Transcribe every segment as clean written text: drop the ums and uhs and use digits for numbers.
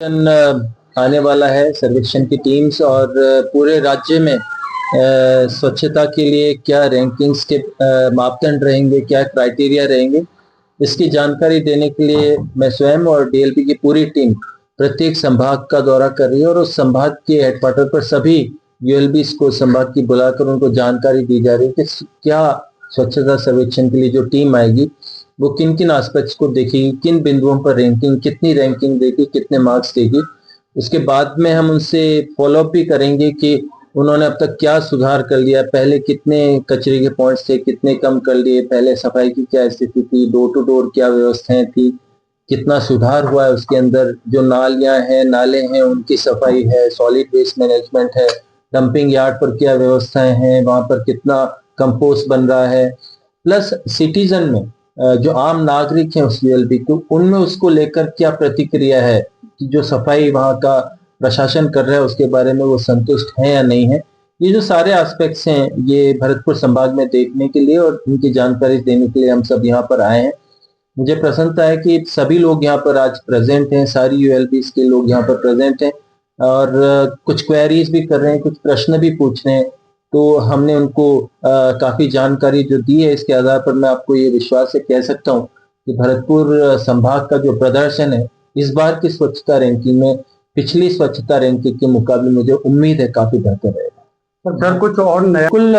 आने वाला है सर्वेक्षण की टीम्स और पूरे राज्य में स्वच्छता के लिए क्या रैंकिंग्स के मापदंड रहेंगे, क्या क्राइटेरिया रहेंगे, इसकी जानकारी देने के लिए मैं स्वयं और डीएलपी की पूरी टीम प्रत्येक संभाग का दौरा कर रही है और उस संभाग के हेडक्वार्टर पर सभी यूएलबीस को संभाग की बुलाकर उनको जानकारी दी जा रही है कि क्या स्वच्छता सर्वेक्षण के लिए जो टीम आएगी वो किन किन एस्पेक्ट्स को देखेगी, किन बिंदुओं पर रैंकिंग, कितनी रैंकिंग देगी, कितने मार्क्स देगी। उसके बाद में हम उनसे फॉलोअप भी करेंगे कि उन्होंने अब तक क्या सुधार कर लिया, पहले कितने कचरे के पॉइंट्स थे, कितने कम कर लिए, पहले सफाई की क्या स्थिति थी, डोर टू डोर क्या व्यवस्थाएं थी, कितना सुधार हुआ है उसके अंदर, जो नालियां हैं, नाले हैं, उनकी सफाई है, सॉलिड वेस्ट मैनेजमेंट है, डंपिंग यार्ड पर क्या व्यवस्थाएं हैं, वहां पर कितना कंपोस्ट बन रहा है, प्लस सिटीजन में जो आम नागरिक हैं उस यूएलबी के, उनमें उसको लेकर क्या प्रतिक्रिया है कि जो सफाई वहां का प्रशासन कर रहा है उसके बारे में वो संतुष्ट हैं या नहीं है। ये जो सारे एस्पेक्ट्स हैं ये भरतपुर संभाग में देखने के लिए और उनकी जानकारी देने के लिए हम सब यहाँ पर आए हैं। मुझे प्रसन्नता है कि सभी लोग यहाँ पर आज प्रेजेंट हैं, सारी यूएलबीस के लोग यहाँ पर प्रेजेंट हैं और कुछ क्वेरीज भी कर रहे हैं, कुछ प्रश्न भी पूछ रहे हैं। तो हमने उनको काफी जानकारी जो दी है, इसके आधार पर मैं आपको ये विश्वास से कह सकता हूँ कि भरतपुर संभाग का जो प्रदर्शन है इस बार की स्वच्छता रैंकिंग में पिछली स्वच्छता रैंकिंग के मुकाबले मुझे उम्मीद है काफी बेहतर रहेगा। सर कुछ और नया कुल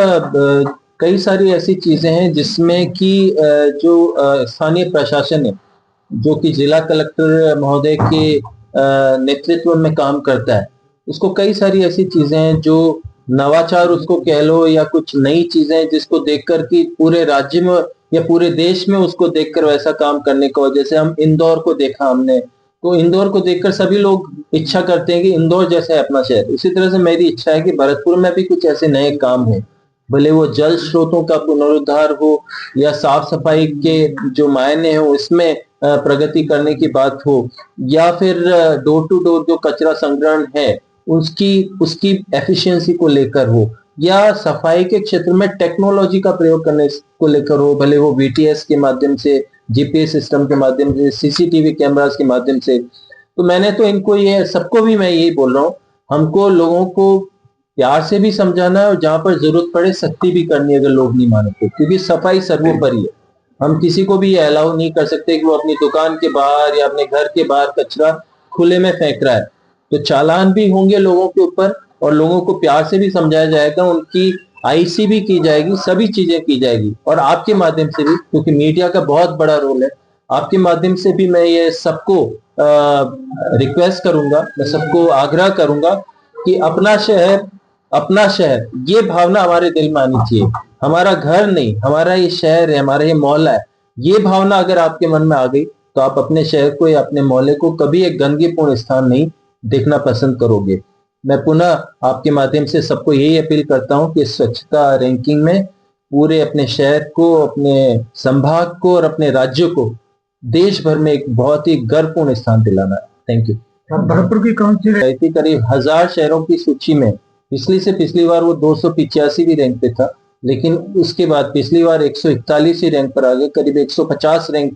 कई सारी ऐसी चीजें हैं जिसमें कि जो स्थानीय प्रशासन है, जो कि जिला कलेक्टर महोदय के नेतृत्व में काम करता है, उसको कई सारी ऐसी चीजें हैं जो नवाचार उसको कह लो या कुछ नई चीजें जिसको देखकर कि पूरे राज्य में या पूरे देश में उसको देखकर वैसा काम करने को, जैसे हम इंदौर को देखा हमने, तो इंदौर को देखकर सभी लोग इच्छा करते हैं कि इंदौर जैसा है अपना शहर। उसी तरह से मेरी इच्छा है कि भरतपुर में भी कुछ ऐसे नए काम हो, भले वो जल स्रोतों का पुनरुद्धार हो या साफ सफाई के जो मायने हो इसमें प्रगति करने की बात हो, या फिर डोर टू डोर जो कचरा संग्रहण है उसकी उसकी एफिशिएंसी को लेकर हो, या सफाई के क्षेत्र में टेक्नोलॉजी का प्रयोग करने को लेकर हो, भले वो वीटीएस के माध्यम से, जीपीएस सिस्टम के माध्यम से, सीसीटीवी कैमरास के माध्यम से। तो मैंने तो इनको ये सबको भी मैं यही बोल रहा हूँ, हमको लोगों को प्यार से भी समझाना है और जहां पर जरूरत पड़े सख्ती भी करनी है अगर लोग नहीं माने तो, क्योंकि सफाई सर्वोपरि है। हम किसी को भी ये अलाउ नहीं कर सकते कि वो अपनी दुकान के बाहर या अपने घर के बाहर कचरा खुले में फेंक रहा है। तो चालान भी होंगे लोगों के ऊपर और लोगों को प्यार से भी समझाया जाएगा, उनकी आईसी भी की जाएगी, सभी चीजें की जाएगी। और आपके माध्यम से भी, क्योंकि मीडिया का बहुत बड़ा रोल है, आपके माध्यम से भी मैं ये सबको रिक्वेस्ट करूंगा, मैं सबको आग्रह करूंगा कि अपना शहर ये भावना हमारे दिल में आनी चाहिए। हमारा घर नहीं, हमारा ये शहर है, हमारा ये मोहल्ला है, ये भावना अगर आपके मन में आ गई तो आप अपने शहर को या अपने मोहल्ले को कभी एक गंदगीपूर्ण स्थान नहीं देखना पसंद करोगे। मैं पुनः आपके माध्यम से सबको यही अपील करता हूं कि स्वच्छता रैंकिंग में पूरे अपने शहर को, अपने संभाग को और अपने राज्य को देश भर में एक बहुत ही गर्वपूर्ण स्थान दिलाना है। Thank you. भरतपुर की कौन सी करीब 1000 शहरों की सूची में पिछली बार वो 285 रैंक पे था, लेकिन उसके बाद पिछली बार 141 रैंक पर आ गए, करीब 150 रैंक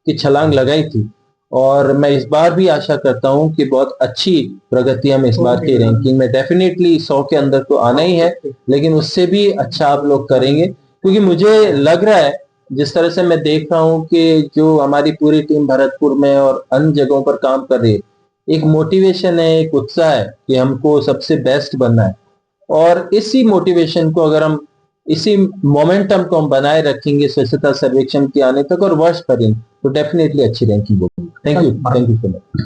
की छलांग लगाई थी। और मैं इस बार भी आशा करता हूं कि बहुत अच्छी प्रगति हम इस बार की रैंकिंग में, डेफिनेटली 100 के अंदर तो आना ही है, लेकिन उससे भी अच्छा आप लोग करेंगे। क्योंकि मुझे लग रहा है, जिस तरह से मैं देख रहा हूं कि जो हमारी पूरी टीम भरतपुर में और अन्य जगहों पर काम कर रही है, एक मोटिवेशन है, एक उत्साह है कि हमको सबसे बेस्ट बनना है। और इसी मोटिवेशन को अगर हम, इसी मोमेंटम को हम बनाए रखेंगे स्वच्छता सर्वेक्षण के आने तक और वर्ष भर, तो डेफिनेटली अच्छी रैंकिंग होगी। Thank you so much.